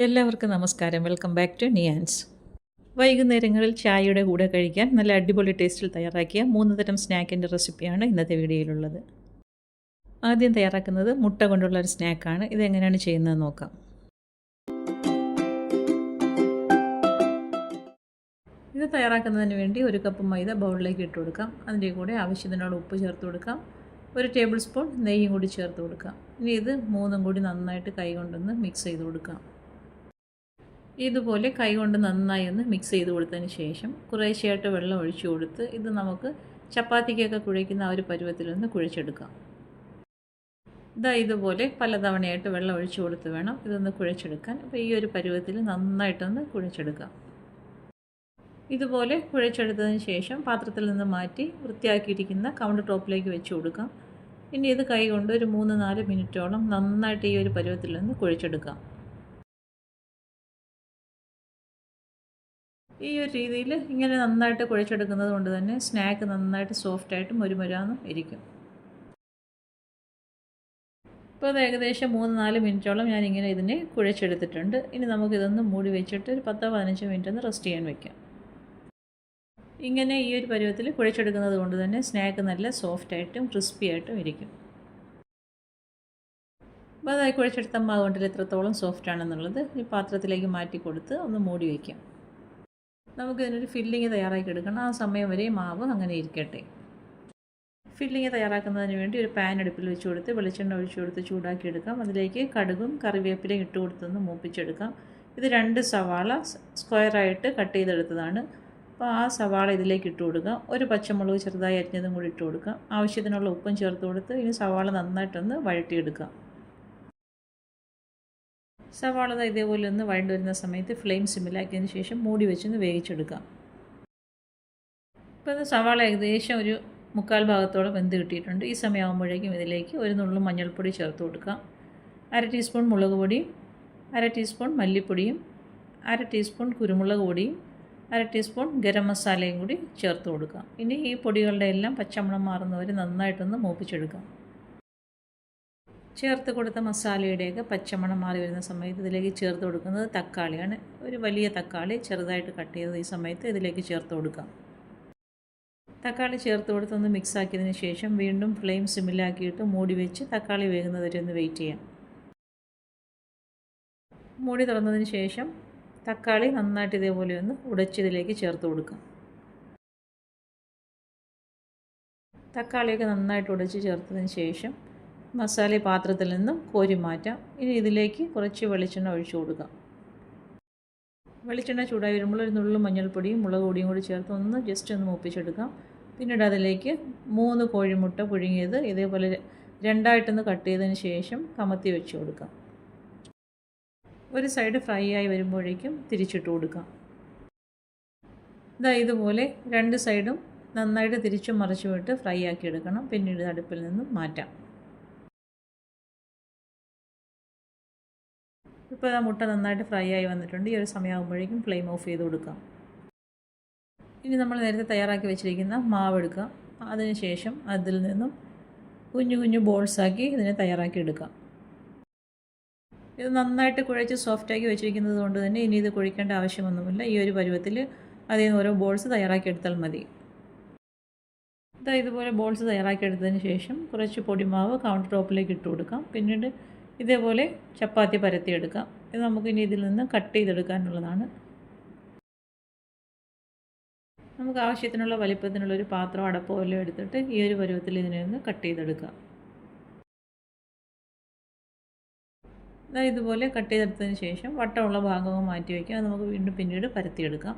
എല്ലാവർക്കും നമസ്കാരം. Welcome back to Niyans. വൈകുന്നേരങ്ങളിൽ ചായയുടെ കൂടെ കഴിക്കാൻ നല്ല അടിപൊളി ടേസ്റ്റിൽ തയ്യാറാക്കിയ 3 തരം സ്നാക്കിൻ്റെ റെസിപ്പിയാണ് ഇന്നത്തെ വീഡിയോയിലുള്ളത്. ആദ്യം തയ്യാറാക്കുന്നത് മുട്ട കൊണ്ടുള്ള ഒരു സ്നാക്കാണ്. ഇതെങ്ങനെയാണ് ചെയ്യുന്നത് നോക്കാം. ഇത് തയ്യാറാക്കുന്നതിന് വേണ്ടി 1 കപ്പ് മൈദ ബൗളിലേക്ക് ഇട്ട് കൊടുക്കാം. അതിൻ്റെ കൂടെ ആവശ്യത്തിനുള്ള ഉപ്പ് ചേർത്ത് കൊടുക്കാം. 1 ടേബിൾ സ്പൂൺ നെയ്യും കൂടി ചേർത്ത് കൊടുക്കാം. ഇനി ഇത് മൂന്നും കൂടി നന്നായിട്ട് കൈകൊണ്ടൊന്ന് മിക്സ് ചെയ്ത് കൊടുക്കാം. ഇതുപോലെ കൈകൊണ്ട് നന്നായി ഒന്ന് മിക്സ് ചെയ്ത് കൊടുത്തതിന് ശേഷം കുറേശ്ശെയായിട്ട് വെള്ളം ഒഴിച്ചു കൊടുത്ത് ഇത് നമുക്ക് ചപ്പാത്തിക്കൊക്കെ കുഴയ്ക്കുന്ന ആ ഒരു പരുവത്തിലൊന്ന് കുഴച്ചെടുക്കാം. ഇതുപോലെ പലതവണയായിട്ട് വെള്ളം ഒഴിച്ചു കൊടുത്ത് വേണം ഇതൊന്ന് കുഴച്ചെടുക്കാൻ. അപ്പോൾ ഈ ഒരു പരുവത്തിൽ നന്നായിട്ടൊന്ന് കുഴച്ചെടുക്കാം. ഇതുപോലെ കുഴച്ചെടുത്തതിന് ശേഷം പാത്രത്തിൽ നിന്ന് മാറ്റി വൃത്തിയാക്കിയിരിക്കുന്ന കൗണ്ടർ ടോപ്പിലേക്ക് വെച്ച് കൊടുക്കാം. ഇനി ഇത് കൈകൊണ്ട് ഒരു 3-4 മിനിറ്റോളം നന്നായിട്ട് ഈ ഒരു പരുവത്തിൽ നിന്ന് കുഴച്ചെടുക്കാം. ഈ ഒരു രീതിയിൽ ഇങ്ങനെ നന്നായിട്ട് കുഴച്ചെടുക്കുന്നത് കൊണ്ട് തന്നെ സ്നാക്ക് നന്നായിട്ട് സോഫ്റ്റായിട്ടും മുരുമുരാന്നും ഇരിക്കും. ഇപ്പോൾ അത് ഏകദേശം 3-4 മിനിറ്റോളം ഞാനിങ്ങനെ ഇതിനെ കുഴച്ചെടുത്തിട്ടുണ്ട്. ഇനി നമുക്കിതൊന്ന് മൂടി വെച്ചിട്ട് ഒരു 10-15 മിനിറ്റ് ഒന്ന് റെസ്റ്റ് ചെയ്യാൻ വയ്ക്കാം. ഇങ്ങനെ ഈ ഒരു പരുവത്തിൽ കുഴച്ചെടുക്കുന്നത് കൊണ്ട് തന്നെ സ്നാക്ക് നല്ല സോഫ്റ്റായിട്ടും ക്രിസ്പി ആയിട്ടും ഇരിക്കും. അപ്പോൾ അതായി കുഴച്ചെടുത്ത മാവ് കൊണ്ടിൽ എത്രത്തോളം സോഫ്റ്റാണെന്നുള്ളത് ഈ പാത്രത്തിലേക്ക് മാറ്റി കൊടുത്ത് ഒന്ന് മൂടി വയ്ക്കാം. നമുക്കിതിനൊരു ഫില്ലിങ് തയ്യാറാക്കി എടുക്കണം. ആ സമയം വരെ മാവ് അങ്ങനെ ഇരിക്കട്ടെ. ഫില്ലിങ് തയ്യാറാക്കുന്നതിന് വേണ്ടി ഒരു പാൻ അടുപ്പിൽ വെച്ച് കൊടുത്ത് വെളിച്ചെണ്ണ ഒഴിച്ചു കൊടുത്ത് ചൂടാക്കി എടുക്കാം. അതിലേക്ക് കടുകും കറിവേപ്പിലയും ഇട്ട് കൊടുത്തൊന്ന് മൂപ്പിച്ചെടുക്കാം. ഇത് 2 സവാള സ്ക്വയറായിട്ട് കട്ട് ചെയ്തെടുത്തതാണ്. അപ്പോൾ ആ സവാള ഇതിലേക്ക് ഇട്ട് കൊടുക്കാം. 1 പച്ചമുളക് ചെറുതായി അരിഞ്ഞതും കൂടി ഇട്ട് കൊടുക്കാം. ആവശ്യത്തിനുള്ള ഉപ്പും ചേർത്ത് കൊടുത്ത് ഇനി സവാള നന്നായിട്ടൊന്ന് വഴറ്റിയെടുക്കാം. സവാള ഇതേപോലെ ഒന്ന് വഴണ്ട് വരുന്ന സമയത്ത് ഫ്ലെയിം സിമ്മിലാക്കിയതിന് ശേഷം മൂടി വെച്ചൊന്ന് വേവിച്ചെടുക്കാം. ഇപ്പോൾ ഇത് സവാള ഏകദേശം ഒരു 3/4 ഭാഗത്തോളം വെന്ത് കിട്ടിയിട്ടുണ്ട്. ഈ സമയമാകുമ്പോഴേക്കും ഇതിലേക്ക് 1 നുള്ളു മഞ്ഞൾപ്പൊടി ചേർത്ത് കൊടുക്കാം. 1/2 ടീസ്പൂൺ മുളക് പൊടിയും 1/2 ടീസ്പൂൺ മല്ലിപ്പൊടിയും 1/2 ടീസ്പൂൺ കുരുമുളക് പൊടിയും 1/2 ടീസ്പൂൺ ഗരം മസാലയും കൂടി ചേർത്ത് കൊടുക്കാം. ഇനി ഈ പൊടികളുടെ എല്ലാം പച്ചമണം മാറുന്നവരെ നന്നായിട്ടൊന്ന് മൂപ്പിച്ചെടുക്കാം. ചേർത്ത് കൊടുത്ത മസാലയുടെയൊക്കെ പച്ചമണം മാറി വരുന്ന സമയത്ത് ഇതിലേക്ക് ചേർത്ത് കൊടുക്കുന്നത് തക്കാളിയാണ്. ഒരു വലിയ തക്കാളി ചെറുതായിട്ട് കട്ട് ചെയ്തത് ഈ സമയത്ത് ഇതിലേക്ക് ചേർത്ത് കൊടുക്കാം. തക്കാളി ചേർത്ത് കൊടുത്തൊന്ന് മിക്സ് ആക്കിയതിന് ശേഷം വീണ്ടും ഫ്ലെയിം സിമ്മിലാക്കിയിട്ട് മൂടി വെച്ച് തക്കാളി വേകുന്നത് വരെ ഒന്ന് വെയിറ്റ് ചെയ്യാം. മൂടി തുറന്നതിന് ശേഷം തക്കാളി നന്നായിട്ട് ഇതേപോലെ ഒന്ന് ഉടച്ചതിലേക്ക് ചേർത്ത് കൊടുക്കാം. തക്കാളിയൊക്കെ നന്നായിട്ട് ഉടച്ച് ചേർത്തതിന് ശേഷം മസാല പാത്രത്തിൽ നിന്നും കോരി മാറ്റാം. ഇനി ഇതിലേക്ക് കുറച്ച് വെളിച്ചെണ്ണ ഒഴിച്ചു കൊടുക്കാം. വെളിച്ചെണ്ണ ചൂടായി വരുമ്പോൾ 1 നുള്ളു മഞ്ഞൾപ്പൊടിയും മുളക് പൊടിയും കൂടി ചേർത്ത് ഒന്ന് ജസ്റ്റ് ഒന്ന് മൂപ്പിച്ചെടുക്കാം. പിന്നീട് അതിലേക്ക് 3 കോഴിമുട്ട പുഴുങ്ങിയത് ഇതേപോലെ 2ആയിട്ടൊന്ന് കട്ട് ചെയ്തതിന് ശേഷം കമത്തി വെച്ച് കൊടുക്കാം. ഒരു സൈഡ് ഫ്രൈ ആയി വരുമ്പോഴേക്കും തിരിച്ചിട്ട് കൊടുക്കാം. ഇതുപോലെ 2 സൈഡും നന്നായിട്ട് തിരിച്ചും മറിച്ചും ഇട്ട് ഫ്രൈ ആക്കി എടുക്കണം. പിന്നീട് അടുപ്പിൽ നിന്നും മാറ്റാം. ഇപ്പോൾ ആ മുട്ട നന്നായിട്ട് ഫ്രൈ ആയി വന്നിട്ടുണ്ട്. ഈ ഒരു സമയമാകുമ്പോഴേക്കും ഫ്ലെയിം ഓഫ് ചെയ്ത് കൊടുക്കാം. ഇനി നമ്മൾ നേരത്തെ തയ്യാറാക്കി വെച്ചിരിക്കുന്ന മാവ് എടുക്കാം. അതിനുശേഷം അതിൽ നിന്നും കുഞ്ഞു കുഞ്ഞു ബോൾസാക്കി ഇതിനെ തയ്യാറാക്കി എടുക്കാം. ഇത് നന്നായിട്ട് കുഴച്ച് സോഫ്റ്റാക്കി വെച്ചിരിക്കുന്നത് കൊണ്ട് തന്നെ ഇനി ഇത് കുഴിക്കേണ്ട ആവശ്യമൊന്നുമില്ല. ഈ ഒരു പരുവത്തിൽ അതിൽ നിന്ന് ഓരോ ബോൾസ് തയ്യാറാക്കി എടുത്താൽ മതി. ഇതുപോലെ ബോൾസ് തയ്യാറാക്കി എടുത്തതിന് ശേഷം കുറച്ച് പൊടിമാവ് കൗണ്ടർ ടോപ്പിലേക്ക് ഇട്ട് കൊടുക്കാം. പിന്നീട് ഇതേപോലെ ചപ്പാത്തി പരത്തിയെടുക്കാം. ഇത് നമുക്കിനി ഇതിൽ നിന്ന് കട്ട് ചെയ്തെടുക്കാനുള്ളതാണ്. നമുക്ക് ആവശ്യത്തിനുള്ള വലിപ്പത്തിനുള്ളൊരു പാത്രം അടപ്പോ വല്ലതും എടുത്തിട്ട് ഈ ഒരു പരുവത്തിൽ ഇതിനെ ഒന്ന് കട്ട് ചെയ്തെടുക്കാം. ഇതുപോലെ കട്ട് ചെയ്തെടുത്തതിന് ശേഷം വട്ടമുള്ള ഭാഗവും മാറ്റി വയ്ക്കാം. അത് നമുക്ക് വീണ്ടും പിന്നീട് പരത്തിയെടുക്കാം.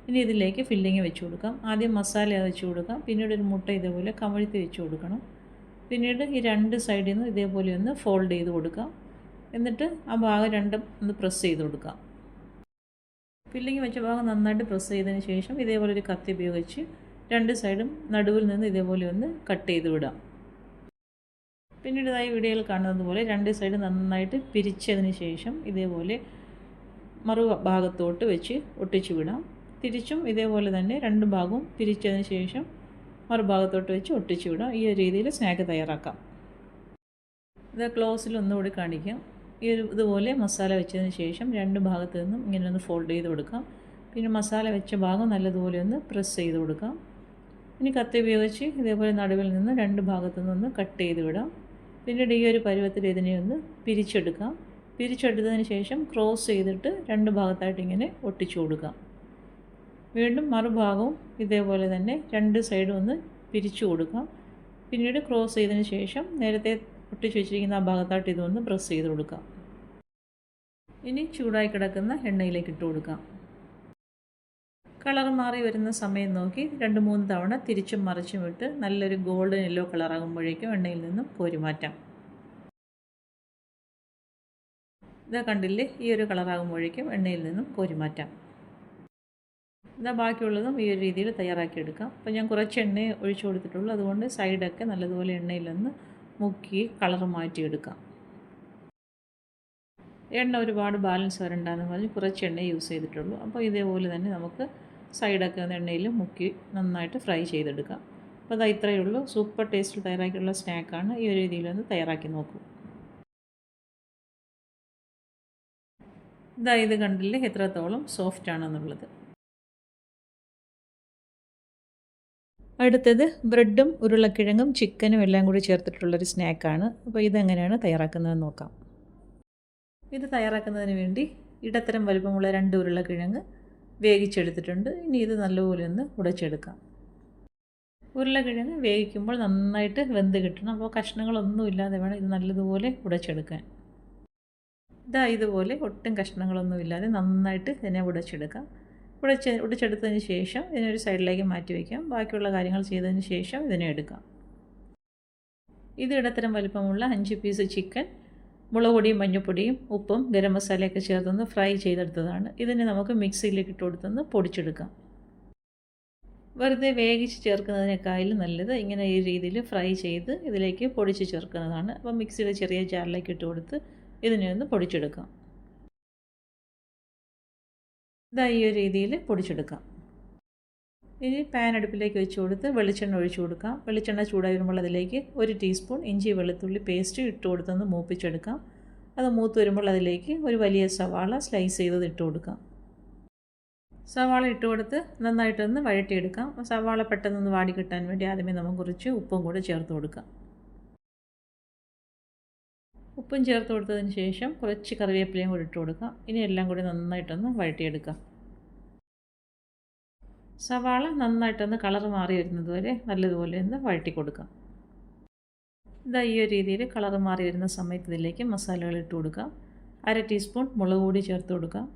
ഇനി ഇതിലേക്ക് ഫില്ലിങ് വെച്ച് കൊടുക്കാം. ആദ്യം മസാല വെച്ച് കൊടുക്കാം. പിന്നീട് ഒരു മുട്ട ഇതേപോലെ കമഴ്ത്തി വെച്ച് കൊടുക്കണം. പിന്നീട് ഈ 2 സൈഡിൽ നിന്ന് ഇതേപോലെ ഒന്ന് ഫോൾഡ് ചെയ്ത് കൊടുക്കാം. എന്നിട്ട് ആ ഭാഗം രണ്ടും ഒന്ന് പ്രസ് ചെയ്ത് കൊടുക്കാം. ഫില്ലിങ് വെച്ച ഭാഗം നന്നായിട്ട് പ്രസ് ചെയ്തതിന് ശേഷം ഇതേപോലെ ഒരു കത്തി ഉപയോഗിച്ച് 2 സൈഡും നടുവിൽ നിന്ന് ഇതേപോലെ ഒന്ന് കട്ട് ചെയ്ത് വിടാം. പിന്നീട് ഈ വീഡിയോയിൽ കാണുന്നത് പോലെ 2 സൈഡ് നന്നായിട്ട് പിരിച്ചതിന് ശേഷം ഇതേപോലെ മറുഭാഗത്തോട്ട് വെച്ച് ഒട്ടിച്ചു വിടാം. തിരിച്ചും ഇതേപോലെ തന്നെ 2 ഭാഗവും പിരിച്ചതിന് ശേഷം മറുഭാഗത്തോട്ട് വെച്ച് ഒട്ടിച്ചു വിടാം. ഈ ഒരു രീതിയിൽ സ്നാക്ക് തയ്യാറാക്കാം. ഇത് ക്ലോസിൽ ഒന്നുകൂടി കാണിക്കാം. ഇതുപോലെ മസാല വെച്ചതിന് ശേഷം രണ്ട് ഭാഗത്തു നിന്നും ഇങ്ങനെ ഒന്ന് ഫോൾഡ് ചെയ്ത് കൊടുക്കാം. പിന്നെ മസാല വെച്ച ഭാഗം നല്ലതുപോലെ ഒന്ന് പ്രസ് ചെയ്ത് കൊടുക്കാം. ഇനി കത്തി ഉപയോഗിച്ച് ഇതേപോലെ നടുവിൽ നിന്ന് രണ്ട് ഭാഗത്തു നിന്നൊന്ന് കട്ട് ചെയ്ത് വിടാം. പിന്നീട് ഈ ഒരു പരുവത്തിൽ ഇതിനെ ഒന്ന് പിരിച്ചെടുക്കാം. പിരിച്ചെടുത്തതിന് ശേഷം ക്രോസ് ചെയ്തിട്ട് രണ്ട് ഭാഗത്തായിട്ട് ഇങ്ങനെ ഒട്ടിച്ചു കൊടുക്കാം. വീണ്ടും മറുഭാഗവും ഇതേപോലെ തന്നെ രണ്ട് സൈഡും ഒന്ന് പിരിച്ചു കൊടുക്കാം. പിന്നീട് ക്രോസ് ചെയ്തതിന് ശേഷം നേരത്തെ ഒട്ടിച്ച് വെച്ചിരിക്കുന്ന ആ ഭാഗത്തായിട്ട് ഇതൊന്ന് പ്രസ് ചെയ്ത് കൊടുക്കാം. ഇനി ചൂടായി കിടക്കുന്ന എണ്ണയിലേക്ക് ഇട്ട് കൊടുക്കാം. കളർ മാറി വരുന്ന സമയം നോക്കി 2-3 തവണ തിരിച്ചും മറിച്ചും ഇട്ട് നല്ലൊരു ഗോൾഡൻ യെല്ലോ കളറാകുമ്പോഴേക്കും എണ്ണയിൽ നിന്നും കോരി മാറ്റാം. ഇതാ കണ്ടില്ലേ, ഈ ഒരു കളറാകുമ്പോഴേക്കും എണ്ണയിൽ നിന്നും കോരി മാറ്റാം. ഇതാ ബാക്കിയുള്ളതും ഈ ഒരു രീതിയിൽ തയ്യാറാക്കിയെടുക്കാം. അപ്പോൾ ഞാൻ കുറച്ച് എണ്ണ ഒഴിച്ചു കൊടുത്തിട്ടുള്ളൂ, അതുകൊണ്ട് സൈഡൊക്കെ നല്ലതുപോലെ എണ്ണയിലൊന്ന് മുക്കി കളർ മാറ്റിയെടുക്കാം. എണ്ണ ഒരുപാട് ബാലൻസ് വരണ്ടെന്ന് പറഞ്ഞ് കുറച്ച് എണ്ണ യൂസ് ചെയ്തിട്ടുള്ളൂ. അപ്പോൾ ഇതേപോലെ തന്നെ നമുക്ക് സൈഡൊക്കെ ഒന്ന് എണ്ണയിൽ മുക്കി നന്നായിട്ട് ഫ്രൈ ചെയ്തെടുക്കാം. അപ്പോൾ അതാ ഇത്രയേ ഉള്ളൂ. സൂപ്പർ ടേസ്റ്റിൽ തയ്യാറാക്കിയുള്ള സ്നാക്കാണ്. ഈ ഒരു രീതിയിലൊന്ന് തയ്യാറാക്കി നോക്കൂ. ഇതാ ഇത് കണ്ടില്ലേ എത്രത്തോളം സോഫ്റ്റ് ആണെന്നുള്ളത്. അടുത്തത് ബ്രെഡും ഉരുളക്കിഴങ്ങും ചിക്കനും എല്ലാം കൂടി ചേർത്തിട്ടുള്ളൊരു സ്നാക്കാണ്. അപ്പോൾ ഇതെങ്ങനെയാണ് തയ്യാറാക്കുന്നതെന്ന് നോക്കാം. ഇത് തയ്യാറാക്കുന്നതിന് വേണ്ടി ഇടത്തരം വലുപ്പമുള്ള 2 ഉരുളക്കിഴങ്ങ് വേവിച്ചെടുത്തിട്ടുണ്ട്. ഇനി ഇത് നല്ലപോലെ ഒന്ന് ഉടച്ചെടുക്കാം. ഉരുളക്കിഴങ്ങ് വേവിക്കുമ്പോൾ നന്നായിട്ട് വെന്ത് കിട്ടണം. അപ്പോൾ കഷ്ണങ്ങളൊന്നും ഇല്ലാതെ വേണം ഇത് നല്ലതുപോലെ ഉടച്ചെടുക്കാൻ. ഇതാ ഇതുപോലെ ഒട്ടും കഷ്ണങ്ങളൊന്നും ഇല്ലാതെ നന്നായിട്ട് ഇതിനെ ഉടച്ചെടുക്കാം. ഉടച്ചെടുത്തതിന് ശേഷം ഇതിനൊരു സൈഡിലേക്ക് മാറ്റി വയ്ക്കാം. ബാക്കിയുള്ള കാര്യങ്ങൾ ചെയ്തതിന് ശേഷം ഇതിനെ എടുക്കാം. ഇത് ഇടത്തരം വലിപ്പമുള്ള 5 പീസ് ചിക്കൻ മുളക് പൊടിയും മഞ്ഞൾപ്പൊടിയും ഉപ്പും ഗരം മസാലയൊക്കെ ചേർത്തൊന്ന് ഫ്രൈ ചെയ്തെടുത്തതാണ്. ഇതിനെ നമുക്ക് മിക്സിയിലേക്ക് ഇട്ട് കൊടുത്തൊന്ന് പൊടിച്ചെടുക്കാം. വെറുതെ വേവിച്ച് ചേർക്കുന്നതിനേക്കാളും നല്ലത് ഇങ്ങനെ ഈ രീതിയിൽ ഫ്രൈ ചെയ്ത് ഇതിലേക്ക് പൊടിച്ച് ചേർക്കുന്നതാണ്. അപ്പോൾ മിക്സിയുടെ ചെറിയ ജാറിലേക്ക് ഇട്ട് കൊടുത്ത് ഇതിനെ ഒന്ന് പൊടിച്ചെടുക്കാം. ഇതാ ഈ ഒരു രീതിയിൽ പൊടിച്ചെടുക്കാം. ഇനി പാൻ അടുപ്പിലേക്ക് വെച്ച് കൊടുത്ത് വെളിച്ചെണ്ണ ഒഴിച്ചു കൊടുക്കാം. വെളിച്ചെണ്ണ ചൂടായി വരുമ്പോൾ അതിലേക്ക് 1 ടീസ്പൂൺ ഇഞ്ചി വെളുത്തുള്ളി പേസ്റ്റ് ഇട്ട് കൊടുത്തൊന്ന് മൂപ്പിച്ചെടുക്കാം. അത് മൂത്ത് വരുമ്പോൾ അതിലേക്ക് ഒരു വലിയ സവാള സ്ലൈസ് ചെയ്തത് ഇട്ട് കൊടുക്കാം. സവാള ഇട്ട് കൊടുത്ത് നന്നായിട്ടൊന്ന് വഴറ്റിയെടുക്കാം. സവാള പെട്ടെന്നൊന്ന് വാടി കിട്ടാൻ വേണ്ടി ആദ്യമേ നമുക്ക് കുറച്ച് ഉപ്പും കൂടെ ചേർത്ത് കൊടുക്കാം. ഉപ്പും ചേർത്ത് കൊടുത്തതിന് ശേഷം കുറച്ച് കറിവേപ്പിലയും കൂടി ഇട്ട് കൊടുക്കാം. ഇനി എല്ലാം കൂടി നന്നായിട്ടൊന്ന് വഴറ്റിയെടുക്കാം. സവാള നന്നായിട്ടൊന്ന് കളർ മാറി വരുന്നത് വരെ നല്ലതുപോലെ ഒന്ന് വഴറ്റി കൊടുക്കാം. ഇതാ ഈ ഒരു രീതിയിൽ കളർ മാറി വരുന്ന സമയത്ത് ഇതിലേക്ക് മസാലകൾ ഇട്ട് കൊടുക്കാം. 1/2 ടീസ്പൂൺ മുളക് പൊടി ചേർത്ത് കൊടുക്കാം.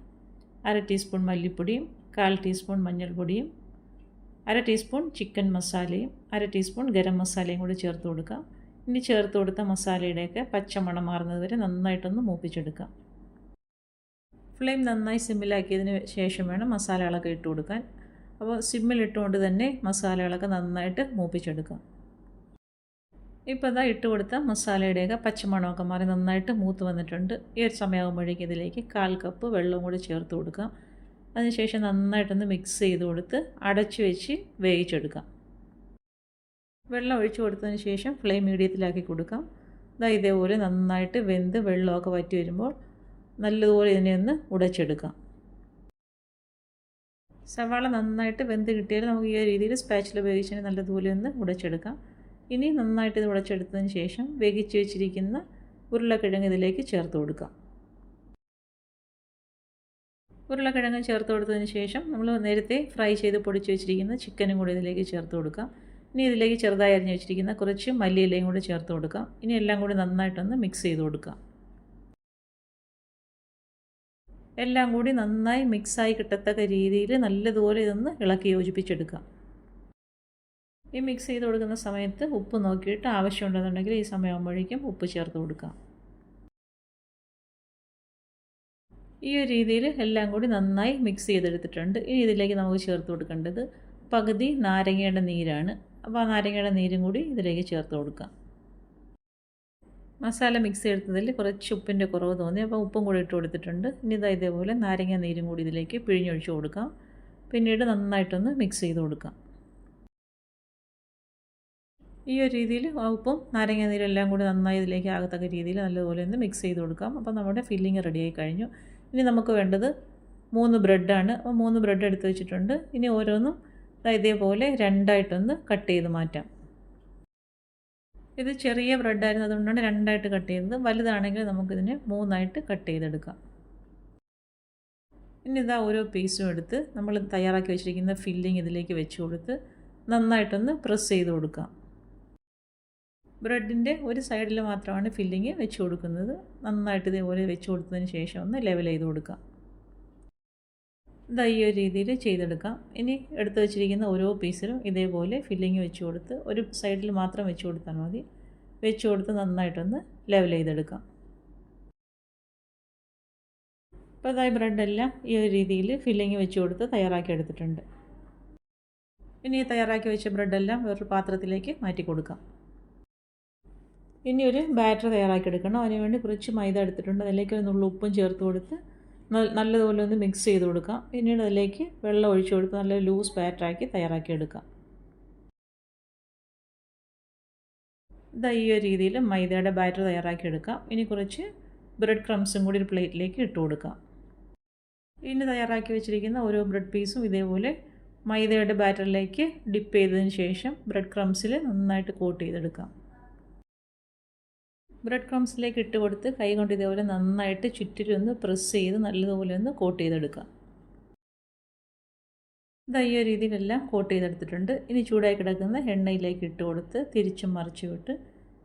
1/2 ടീസ്പൂൺ മല്ലിപ്പൊടിയും 1/4 ടീസ്പൂൺ മഞ്ഞൾപ്പൊടിയും 1/2 ടീസ്പൂൺ ചിക്കൻ മസാലയും 1/2 ടീസ്പൂൺ ഗരം മസാലയും കൂടി ചേർത്ത് കൊടുക്കാം. ഇനി ചേർത്ത് കൊടുത്ത മസാലയുടെയൊക്കെ പച്ചമണം മാറുന്നത് വരെ നന്നായിട്ടൊന്ന് മൂപ്പിച്ചെടുക്കാം. ഫ്ലെയിം നന്നായി സിമ്മിലാക്കിയതിന് ശേഷം വേണം മസാലകളൊക്കെ ഇട്ട് കൊടുക്കാൻ. അപ്പോൾ സിമ്മിലിട്ടുകൊണ്ട് തന്നെ മസാലകളൊക്കെ നന്നായിട്ട് മൂപ്പിച്ചെടുക്കാം. ഇപ്പോൾ ഇതാ ഇട്ട് കൊടുത്ത മസാലയുടെയൊക്കെ പച്ചമണമൊക്കെ മാറി നന്നായിട്ട് മൂത്ത് വന്നിട്ടുണ്ട്. ഈ ഒരു സമയമാകുമ്പോഴേക്കും ഇതിലേക്ക് 1/4 കപ്പ് വെള്ളവും കൂടി ചേർത്ത് കൊടുക്കാം. അതിനുശേഷം നന്നായിട്ടൊന്ന് മിക്സ് ചെയ്ത് കൊടുത്ത് അടച്ചു വെച്ച് വേവിച്ചെടുക്കാം. വെള്ളം ഒഴിച്ചു കൊടുത്തതിന് ശേഷം ഫ്ലെയിം മീഡിയത്തിലാക്കി കൊടുക്കാം. ഇതാ ഇതേപോലെ നന്നായിട്ട് വെന്ത് വെള്ളമൊക്കെ വറ്റി വരുമ്പോൾ നല്ലതുപോലെ ഇതിനെ ഒന്ന് ഉടച്ചെടുക്കാം. സവാള നന്നായിട്ട് വെന്ത് കിട്ടിയാൽ നമുക്ക് ഈ രീതിയിൽ സ്പാച്ചിൽ ഉപയോഗിച്ച് നല്ലതുപോലെ ഒന്ന് ഉടച്ചെടുക്കാം. ഇനി നന്നായിട്ട് ഇത് ഉടച്ചെടുത്തതിന് ശേഷം വേവിച്ച് വെച്ചിരിക്കുന്ന ഉരുളക്കിഴങ്ങ് ഇതിലേക്ക് ചേർത്ത് കൊടുക്കാം. ഉരുളക്കിഴങ്ങ് ചേർത്ത് കൊടുത്തതിന് ശേഷം നമ്മൾ നേരത്തെ ഫ്രൈ ചെയ്ത് പൊടിച്ച് വെച്ചിരിക്കുന്ന ചിക്കനും കൂടി ഇതിലേക്ക് ചേർത്ത് കൊടുക്കാം. ഇനി ഇതിലേക്ക് ചെറുതായി അരിഞ്ഞ് വെച്ചിരിക്കുന്ന കുറച്ച് മല്ലിയിലയും കൂടി ചേർത്ത് കൊടുക്കാം. ഇനി എല്ലാം കൂടി നന്നായിട്ടൊന്ന് മിക്സ് ചെയ്ത് കൊടുക്കാം. എല്ലാം കൂടി നന്നായി മിക്സായി കിട്ടത്തക്ക രീതിയിൽ നല്ലതുപോലെ ഇതൊന്ന് ഇളക്കി യോജിപ്പിച്ചെടുക്കാം. ഈ മിക്സ് ചെയ്ത് കൊടുക്കുന്ന സമയത്ത് ഉപ്പ് നോക്കിയിട്ട് ആവശ്യമുണ്ടെന്നുണ്ടെങ്കിൽ ഈ സമയമാകുമ്പോഴേക്കും ഉപ്പ് ചേർത്ത് കൊടുക്കാം. ഈ ഒരു രീതിയിൽ എല്ലാം കൂടി നന്നായി മിക്സ് ചെയ്തെടുത്തിട്ടുണ്ട്. ഇനി ഇതിലേക്ക് നമുക്ക് ചേർത്ത് കൊടുക്കേണ്ടത് പകുതി നാരങ്ങയുടെ നീരാണ്. അപ്പോൾ ആ നാരങ്ങയുടെ നീരും കൂടി ഇതിലേക്ക് ചേർത്ത് കൊടുക്കാം. മസാല മിക്സ് ചെയ്തതിൽ കുറച്ച് ഉപ്പിൻ്റെ കുറവ് തോന്നി, അപ്പോൾ ഉപ്പും കൂടി ഇട്ട് കൊടുത്തിട്ടുണ്ട്. ഇനി ഇതേപോലെ നാരങ്ങ നീരും കൂടി ഇതിലേക്ക് പിഴിഞ്ഞൊഴിച്ച് കൊടുക്കാം. പിന്നീട് നന്നായിട്ടൊന്ന് മിക്സ് ചെയ്ത് കൊടുക്കാം. ഈ ഒരു രീതിയിൽ ഉപ്പും നാരങ്ങ നീരും എല്ലാം കൂടി നന്നായി ഇതിലേക്ക് ആകത്തക്ക രീതിയിൽ നല്ലതുപോലെ ഒന്ന് മിക്സ് ചെയ്ത് കൊടുക്കാം. അപ്പോൾ നമ്മുടെ ഫില്ലിങ് റെഡിയായി കഴിഞ്ഞു. ഇനി നമുക്ക് വേണ്ടത് 3 ബ്രെഡാണ്. അപ്പോൾ 3 ബ്രെഡ് എടുത്ത് വെച്ചിട്ടുണ്ട്. ഇനി ഓരോന്നും ഇതേപോലെ രണ്ടായിട്ടൊന്ന് കട്ട് ചെയ്ത് മാറ്റാം. ഇത് ചെറിയ ബ്രെഡായിരുന്നു, അതുകൊണ്ടാണ് രണ്ടായിട്ട് കട്ട് ചെയ്തത്. വലുതാണെങ്കിൽ നമുക്കിതിനെ 3ആയിട്ട് കട്ട് ചെയ്തെടുക്കാം. ഇനി ഇതാ ഓരോ പീസും എടുത്ത് നമ്മൾ തയ്യാറാക്കി വെച്ചിരിക്കുന്ന ഫില്ലിങ് ഇതിലേക്ക് വെച്ച് കൊടുത്ത് നന്നായിട്ടൊന്ന് പ്രസ് ചെയ്ത് കൊടുക്കാം. ബ്രെഡിൻ്റെ ഒരു സൈഡിൽ മാത്രമാണ് ഫില്ലിങ് വെച്ച് കൊടുക്കുന്നത്. നന്നായിട്ട് ഇതേപോലെ വെച്ച് കൊടുത്തതിന് ശേഷം ഒന്ന് ലെവൽ ചെയ്ത് കൊടുക്കാം. ഇതാ ഈ ഒരു രീതിയിൽ ചെയ്തെടുക്കാം. ഇനി എടുത്ത് വെച്ചിരിക്കുന്ന ഓരോ പീസിലും ഇതേപോലെ ഫില്ലിങ് വെച്ച് കൊടുത്ത് ഒരു സൈഡിൽ മാത്രം വെച്ച് കൊടുത്താൽ മതി. വെച്ച് കൊടുത്ത് നന്നായിട്ടൊന്ന് ലെവൽ ചെയ്തെടുക്കാം. അപ്പോൾ അതായത് ബ്രെഡെല്ലാം ഈ ഒരു രീതിയിൽ ഫില്ലിങ് വെച്ച് കൊടുത്ത് തയ്യാറാക്കി എടുത്തിട്ടുണ്ട്. ഇനി തയ്യാറാക്കി വെച്ച ബ്രെഡെല്ലാം വേറൊരു പാത്രത്തിലേക്ക് മാറ്റി കൊടുക്കാം. ഇനി ഒരു ബാറ്റർ തയ്യാറാക്കി എടുക്കണം. അതിനുവേണ്ടി കുറച്ച് മൈദ എടുത്തിട്ടുണ്ട്. അതിലേക്ക് ഒരു നുള്ളു ഉപ്പും ചേർത്ത് കൊടുത്ത് നല്ലതുപോലെ ഒന്ന് മിക്സ് ചെയ്ത് കൊടുക്കാം. പിന്നീട് അതിലേക്ക് വെള്ളം ഒഴിച്ച് കൊടുത്ത് നല്ല ലൂസ് ബാറ്ററാക്കി തയ്യാറാക്കി എടുക്കാം. ഇതാ ഈ ഒരു രീതിയിൽ മൈദയുടെ ബാറ്റർ തയ്യാറാക്കി എടുക്കാം. ഇനി കുറച്ച് ബ്രെഡ് ക്രംസും കൂടി ഒരു പ്ലേറ്റിലേക്ക് ഇട്ട് കൊടുക്കാം. ഇനി തയ്യാറാക്കി വെച്ചിരിക്കുന്ന ഓരോ ബ്രെഡ് പീസും ഇതേപോലെ മൈദയുടെ ബാറ്ററിലേക്ക് ഡിപ്പ് ചെയ്തതിന് ശേഷം ബ്രെഡ് ക്രംസിൽ നന്നായിട്ട് കോട്ട് ചെയ്തെടുക്കാം. ബ്രെഡ് ക്രംസിലേക്ക് ഇട്ട് കൊടുത്ത് കൈ കൊണ്ട് ഇതേപോലെ നന്നായിട്ട് ചുറ്റിലും ഒന്ന് പ്രസ് ചെയ്ത് നല്ലതുപോലെ ഒന്ന് കോട്ട് ചെയ്തെടുക്കാം. ഇതാ ഈ ഒരു രീതിയിലെല്ലാം കോട്ട് ചെയ്തെടുത്തിട്ടുണ്ട്. ഇനി ചൂടായി കിടക്കുന്ന എണ്ണയിലേക്ക് ഇട്ട് കൊടുത്ത് തിരിച്ചും മറിച്ച് വിട്ട്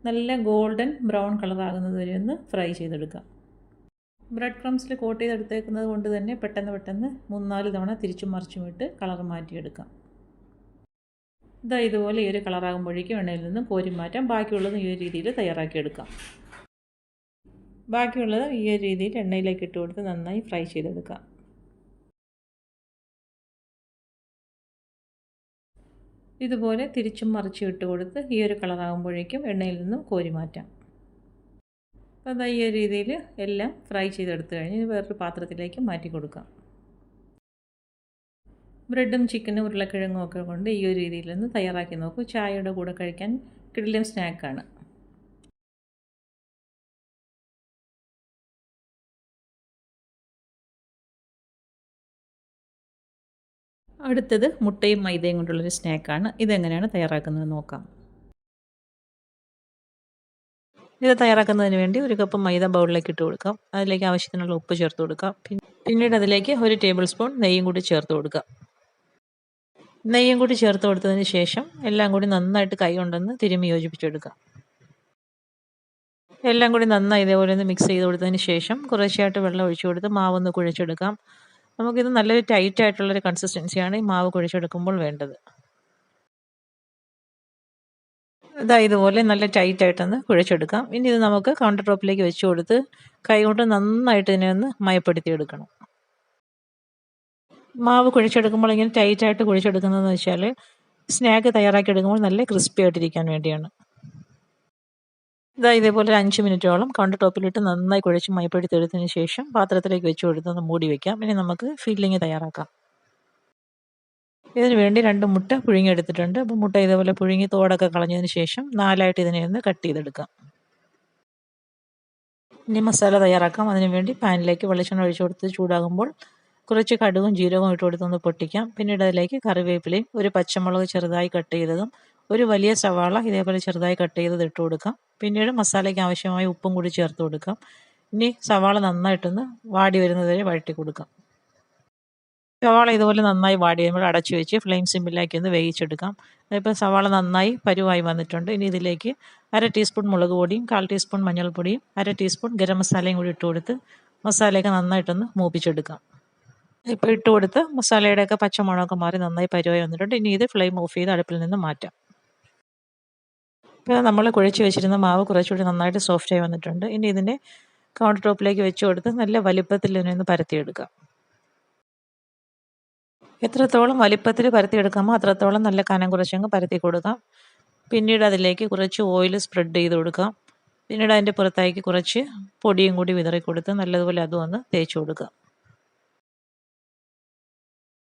നല്ല ഗോൾഡൻ ബ്രൗൺ കളറാകുന്നത് വരെ ഒന്ന് ഫ്രൈ ചെയ്തെടുക്കാം. ബ്രെഡ് ക്രംസിൽ കോട്ട് ചെയ്തെടുത്തേക്കുന്നത് കൊണ്ട് തന്നെ പെട്ടെന്ന് 3-4 തവണ തിരിച്ചും മറിച്ചും വിട്ട് കളർ മാറ്റിയെടുക്കാം. ഇതാ ഇതുപോലെ ഈ ഒരു കളറാകുമ്പോഴേക്കും എണ്ണയിൽ നിന്ന് കോരി മാറ്റാം. ബാക്കിയുള്ളത് ഈ ഒരു രീതിയിൽ തയ്യാറാക്കിയെടുക്കാം. ബാക്കിയുള്ളത് ഈ ഒരു രീതിയിൽ എണ്ണയിലേക്ക് ഇട്ട് കൊടുത്ത് നന്നായി ഫ്രൈ ചെയ്തെടുക്കാം. ഇതുപോലെ തിരിച്ചും മറിച്ചും ഇട്ട് കൊടുത്ത് ഈ ഒരു കളറാകുമ്പോഴേക്കും എണ്ണയിൽ നിന്നും കോരി മാറ്റാം. അപ്പോൾ അതാ ഈ ഒരു രീതിയിൽ എല്ലാം ഫ്രൈ ചെയ്തെടുത്ത് കഴിഞ്ഞ് വേറൊരു പാത്രത്തിലേക്ക് മാറ്റി കൊടുക്കാം. ബ്രെഡും ചിക്കനും ഉരുളക്കിഴങ്ങും ഒക്കെ കൊണ്ട് ഈ ഒരു രീതിയിലൊന്ന് തയ്യാറാക്കി നോക്കൂ. ചായയുടെ കൂടെ കഴിക്കാൻ കിടിലൻ സ്നാക്കാണ്. അടുത്തത് മുട്ടയും മൈദയും കൊണ്ടുള്ളൊരു സ്നാക്കാണ്. ഇതെങ്ങനെയാണ് തയ്യാറാക്കുന്നത് നോക്കാം. ഇത് തയ്യാറാക്കുന്നതിന് വേണ്ടി ഒരു കപ്പ് മൈദ ബൗളിലേക്ക് ഇട്ട് കൊടുക്കാം. അതിലേക്ക് ആവശ്യത്തിനുള്ള ഉപ്പ് ചേർത്ത് കൊടുക്കാം. പിന്നീട് അതിലേക്ക് 1 ടേബിൾ സ്പൂൺ നെയ്യും കൂടി ചേർത്ത് കൊടുക്കാം. നെയ്യും കൂടി ചേർത്ത് കൊടുത്തതിന് ശേഷം എല്ലാം കൂടി നന്നായിട്ട് കൈ കൊണ്ടൊന്ന് തിരുമ്മി യോജിപ്പിച്ചെടുക്കാം. എല്ലാം കൂടി നന്നായി ഇതേപോലെ ഒന്ന് മിക്സ് ചെയ്ത് കൊടുത്തതിന് ശേഷം കുറേശ്ശായിട്ട് വെള്ളം ഒഴിച്ചു കൊടുത്ത് മാവൊന്ന് കുഴച്ചെടുക്കാം. നമുക്കിത് നല്ലൊരു ടൈറ്റായിട്ടുള്ളൊരു കൺസിസ്റ്റൻസിയാണ് ഈ മാവ് കുഴച്ചെടുക്കുമ്പോൾ വേണ്ടത്. ഇതാ ഇതുപോലെ നല്ല ടൈറ്റായിട്ടൊന്ന് കുഴച്ചെടുക്കാം. ഇനി ഇത് നമുക്ക് കൗണ്ടർ ടോപ്പിലേക്ക് വെച്ച് കൊടുത്ത് കൈ കൊണ്ട് നന്നായിട്ട് ഇതിനെ ഒന്ന് മയപ്പെടുത്തിയെടുക്കണം. മാവ് കുഴച്ചെടുക്കുമ്പോൾ ഇങ്ങനെ ടൈറ്റായിട്ട് കുഴച്ചെടുക്കുന്നതെന്ന് വെച്ചാൽ സ്നാക്ക് തയ്യാറാക്കി എടുക്കുമ്പോൾ നല്ല ക്രിസ്പി ആയിട്ടിരിക്കാൻ വേണ്ടിയാണ്. ഇതാ ഇതേപോലെ ഒരു 5 മിനിറ്റോളം കൗണ്ടർ ടോപ്പിലിട്ട് നന്നായി കുഴച്ച് മയപ്പെടുത്തിയെടുത്തതിന് ശേഷം പാത്രത്തിലേക്ക് വെച്ച് കൊടുത്തൊന്ന് മൂടി വയ്ക്കാം. ഇനി നമുക്ക് ഫില്ലിങ് തയ്യാറാക്കാം. ഇതിന് വേണ്ടി 2 മുട്ട പുഴുങ്ങിയെടുത്തിട്ടുണ്ട്. അപ്പോൾ മുട്ട ഇതേപോലെ പുഴുങ്ങി തോടൊക്കെ കളഞ്ഞതിന് ശേഷം 4ആയിട്ട് ഇതിനെ ഒന്ന് കട്ട് ചെയ്തെടുക്കാം. ഇനി മസാല തയ്യാറാക്കാം. അതിന് വേണ്ടി പാനിലേക്ക് വെളിച്ചെണ്ണ ഒഴിച്ചു കൊടുത്ത് ചൂടാകുമ്പോൾ കുറച്ച് കടുകും ജീരകവും ഇട്ട് കൊടുത്തൊന്ന് പൊട്ടിക്കാം. പിന്നീട് അതിലേക്ക് കറിവേപ്പിലയും ഒരു പച്ചമുളക് ചെറുതായി കട്ട് ചെയ്തതും ഒരു വലിയ സവാള ഇതേപോലെ ചെറുതായി കട്ട് ചെയ്തത് ഇട്ട് കൊടുക്കാം. പിന്നീട് മസാലയ്ക്ക് ആവശ്യമായ ഉപ്പും കൂടി ചേർത്ത് കൊടുക്കാം. ഇനി സവാള നന്നായിട്ടൊന്ന് വാടി വരുന്നതുവരെ വഴറ്റി കൊടുക്കാം. സവാള ഇതുപോലെ നന്നായി വാടി വരുമ്പോൾ അടച്ചു വെച്ച് ഫ്ലെയിം സിമ്മിലാക്കി ഒന്ന് വേവിച്ചെടുക്കാം. അതിപ്പോൾ സവാള നന്നായി പരുവായി വന്നിട്ടുണ്ട്. ഇനി ഇതിലേക്ക് 1/2 ടീസ്പൂൺ മുളക് പൊടിയും 1/4 ടീസ്പൂൺ മഞ്ഞൾപ്പൊടിയും 1/2 ടീസ്പൂൺ ഗരം മസാലയും കൂടി ഇട്ട് കൊടുത്ത് മസാലയൊക്കെ നന്നായിട്ടൊന്ന് മൂപ്പിച്ചെടുക്കാം. ഇപ്പോൾ ഇട്ട് കൊടുത്ത് മസാലയുടെയൊക്കെ പച്ചമണമൊക്കെ മാറി നന്നായി പരുവായി വന്നിട്ടുണ്ട്. ഇനി ഇത് ഫ്ലെയിം ഓഫ് ചെയ്ത് അടുപ്പിൽ നിന്ന് മാറ്റാം. ഇപ്പോൾ നമ്മൾ കുഴച്ച് വെച്ചിരുന്ന മാവ് കുറച്ചുകൂടി നന്നായിട്ട് സോഫ്റ്റായി വന്നിട്ടുണ്ട്. ഇനി ഇതിനെ കൗണ്ടർ ടോപ്പിലേക്ക് വെച്ച് കൊടുത്ത് നല്ല വലിപ്പത്തിൽ ഇതിനെ ഒന്ന് പരത്തിയെടുക്കാം. എത്രത്തോളം വലിപ്പത്തിൽ പരത്തിയെടുക്കാമോ അത്രത്തോളം നല്ല കനം കുറച്ചങ്ങ് പരത്തി കൊടുക്കാം. പിന്നീട് അതിലേക്ക് കുറച്ച് ഓയിൽ സ്പ്രെഡ് ചെയ്ത് കൊടുക്കാം. പിന്നീട് അതിൻ്റെ പുറത്താക്കി കുറച്ച് പൊടിയും കൂടി വിതറി കൊടുത്ത് നല്ലതുപോലെ അതും ഒന്ന് തേച്ച് കൊടുക്കാം.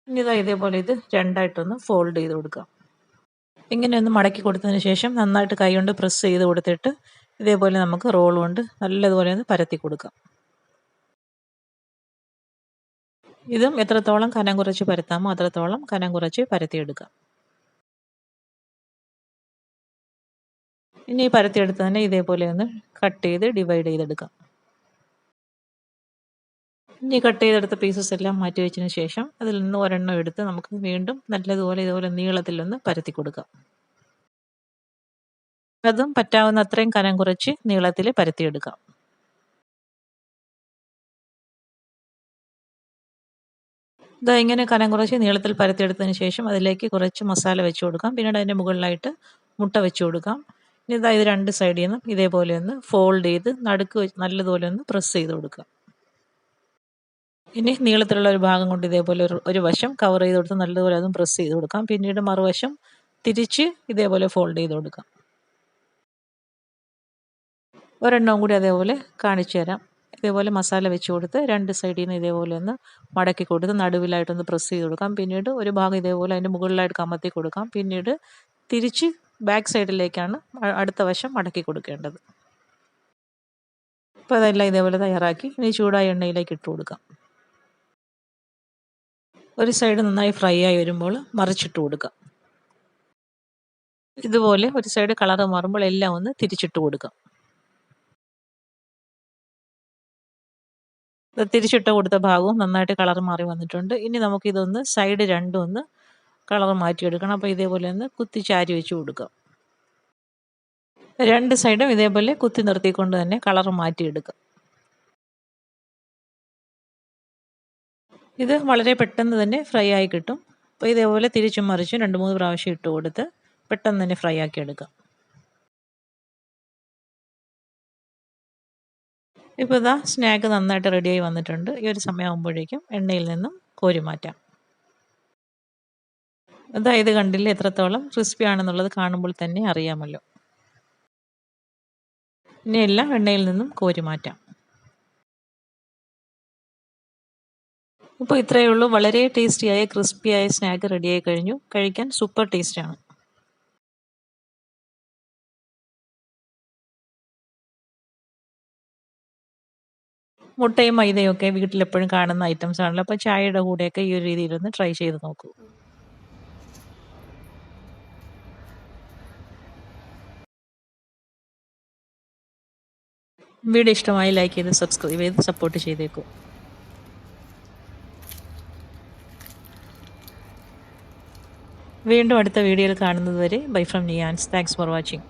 ഇനി ഇതേപോലെ ഇത് രണ്ടായിട്ടൊന്ന് ഫോൾഡ് ചെയ്ത് കൊടുക്കാം. ഇങ്ങനെ ഒന്ന് മടക്കി കൊടുത്തതിന് ശേഷം നന്നായിട്ട് കൈ കൊണ്ട് പ്രസ് ചെയ്ത് കൊടുത്തിട്ട് ഇതേപോലെ നമുക്ക് റോൾ കൊണ്ട് നല്ലതുപോലെ ഒന്ന് പരത്തി കൊടുക്കാം. ഇതും എത്രത്തോളം കനം കുറച്ച് പരത്താമോ അത്രത്തോളം കനം കുറച്ച് പരത്തിയെടുക്കാം. ഇനി പരത്തിയെടുത്ത് തന്നെ ഇതേപോലെ ഒന്ന് കട്ട് ചെയ്ത് ഡിവൈഡ് ചെയ്തെടുക്കാം. ഇനി കട്ട് ചെയ്തെടുത്ത പീസസ് എല്ലാം മാറ്റി വെച്ചതിന് ശേഷം അതിൽ നിന്ന് ഒരെണ്ണം എടുത്ത് നമുക്ക് വീണ്ടും നല്ലതുപോലെ ഇതുപോലെ നീളത്തിലൊന്ന് പരത്തി കൊടുക്കാം. അതും പറ്റാവുന്ന അത്രയും കനം കുറച്ച് നീളത്തിൽ പരത്തിയെടുക്കാം. ഇതാ ഇങ്ങനെ കനം കുറച്ച് നീളത്തിൽ പരത്തിയെടുത്തതിന് ശേഷം അതിലേക്ക് കുറച്ച് മസാല വെച്ച് കൊടുക്കാം. പിന്നീട് അതിൻ്റെ മുകളിലായിട്ട് മുട്ട വെച്ച് കൊടുക്കാം. ഇനി ഇതാ ഇത് രണ്ട് സൈഡിൽ നിന്നും ഇതേപോലെ ഒന്ന് ഫോൾഡ് ചെയ്ത് നടുക്ക് നല്ലതുപോലെ ഒന്ന് പ്രസ് ചെയ്ത് കൊടുക്കുക. ഇനി നീളത്തിലുള്ള ഒരു ഭാഗം കൊണ്ട് ഇതേപോലെ ഒരു വശം കവർ ചെയ്ത് കൊടുത്ത് നല്ലതുപോലെ അതും പ്രസ് ചെയ്ത് കൊടുക്കാം. പിന്നീട് മറുവശം തിരിച്ച് ഇതേപോലെ ഫോൾഡ് ചെയ്ത് കൊടുക്കാം. ഒരെണ്ണവും കൂടി അതേപോലെ കാണിച്ചു തരാം. ഇതേപോലെ മസാല വെച്ച് കൊടുത്ത് രണ്ട് സൈഡിൽ നിന്ന് ഇതേപോലെ ഒന്ന് മടക്കി കൊടുത്ത് നടുവിലായിട്ടൊന്ന് പ്രസ് ചെയ്ത് കൊടുക്കാം. പിന്നീട് ഒരു ഭാഗം ഇതേപോലെ അതിൻ്റെ മുകളിലായിട്ട് കമത്തി കൊടുക്കാം. പിന്നീട് തിരിച്ച് ബാക്ക് സൈഡിലേക്കാണ് അടുത്ത വശം മടക്കി കൊടുക്കേണ്ടത്. അപ്പോൾ അതെല്ലാം ഇതേപോലെ തയ്യാറാക്കി ഇനി ചൂടായ എണ്ണയിലേക്ക് ഇട്ട് കൊടുക്കാം. ഒരു സൈഡ് നന്നായി ഫ്രൈ ആയി വരുമ്പോൾ മറിച്ചിട്ട് കൊടുക്കാം. ഇതുപോലെ ഒരു സൈഡ് കളർ മാറുമ്പോൾ എല്ലാം ഒന്ന് തിരിച്ചിട്ട് കൊടുക്കാം. തിരിച്ചിട്ട് കൊടുത്ത ഭാഗവും നന്നായിട്ട് കളർ മാറി വന്നിട്ടുണ്ട്. ഇനി നമുക്കിതൊന്ന് സൈഡ് രണ്ടും ഒന്ന് കളർ മാറ്റിയെടുക്കണം. അപ്പോൾ ഇതേപോലെ ഒന്ന് കുത്തി ചാരി വെച്ച് കൊടുക്കാം. രണ്ട് സൈഡും ഇതേപോലെ കുത്തി നിർത്തിക്കൊണ്ട് തന്നെ കളർ മാറ്റിയെടുക്കാം. ഇത് വളരെ പെട്ടെന്ന് തന്നെ ഫ്രൈ ആയി കിട്ടും. അപ്പോൾ ഇതേപോലെ തിരിച്ചും മറിച്ചും 2-3 പ്രാവശ്യം ഇട്ട് കൊടുത്ത് പെട്ടെന്ന് തന്നെ ഫ്രൈ ആക്കി എടുക്കാം. ഇപ്പോൾ ഇതാ സ്നാക്ക് നന്നായിട്ട് റെഡിയായി വന്നിട്ടുണ്ട്. ഈ ഒരു സമയമാകുമ്പോഴേക്കും എണ്ണയിൽ നിന്നും കോരി മാറ്റാം. അതാ ഇത് കണ്ടില്ലേ എത്രത്തോളം ക്രിസ്പി ആണെന്നുള്ളത് കാണുമ്പോൾ തന്നെ അറിയാമല്ലോ. ഇനി എല്ലാം എണ്ണയിൽ നിന്നും കോരി മാറ്റാം. ഇപ്പോൾ ഇത്രയേ ഉള്ളൂ. വളരെ ടേസ്റ്റിയായ ക്രിസ്പിയായ സ്നാക്ക് റെഡിയായി കഴിഞ്ഞു. കഴിക്കാൻ സൂപ്പർ ടേസ്റ്റാണ്. മുട്ടയും മൈദയും ഒക്കെ വീട്ടിലെപ്പോഴും കാണുന്ന ഐറ്റംസ് ആണല്ലോ. അപ്പോൾ ചായയുടെ കൂടെയൊക്കെ ഈ ഒരു രീതിയിലൊന്ന് ട്രൈ ചെയ്ത് നോക്കൂ. വീഡിയോ ഇഷ്ടമായി ലൈക്ക് ചെയ്ത് സബ്സ്ക്രൈബ് ചെയ്ത് സപ്പോർട്ട് ചെയ്തേക്കൂ. വീണ്ടും അടുത്ത വീഡിയോയിൽ കാണുന്നത് വരെ bye from Niyans. Thanks for watching.